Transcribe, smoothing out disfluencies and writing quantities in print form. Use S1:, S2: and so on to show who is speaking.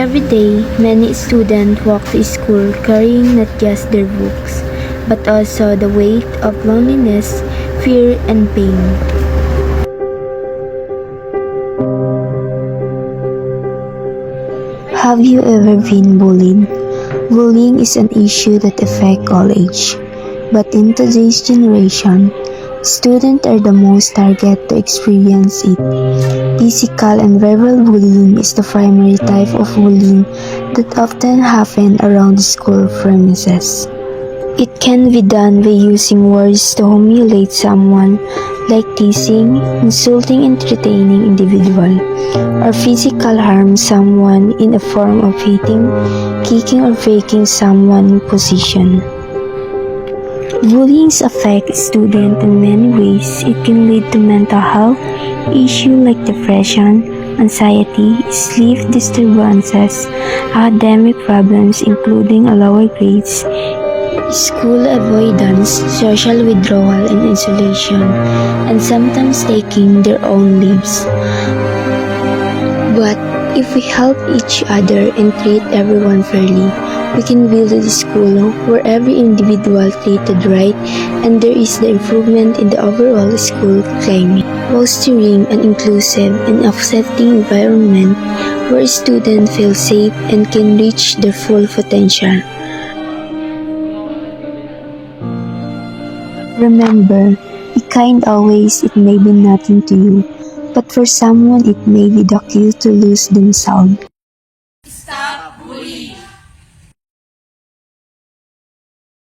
S1: Every day, many students walk to school carrying not just their books, but also the weight of loneliness, fear, and pain.
S2: Have you ever been bullied? Bullying is an issue that affects all age. But in today's generation, students are the most target to experience it. Physical and verbal bullying is the primary type of bullying that often happen around the school premises. It can be done by using words to humiliate someone, like teasing, insulting, and threatening individual, or physical harm someone in a form of hitting, kicking, or breaking someone's position. Bullying affects students in many ways. It can lead to mental health issues like depression, anxiety, sleep disturbances, academic problems including lower grades, school avoidance, social withdrawal and isolation, and sometimes taking their own lives. But if we help each other and treat everyone fairly, we can build a school where every individual treated right and there is the improvement in the overall school climate, fostering an inclusive and accepting environment where students feel safe and can reach their full potential. Remember, be kind always. It may be nothing to you, but for someone it may be the cue to lose themselves.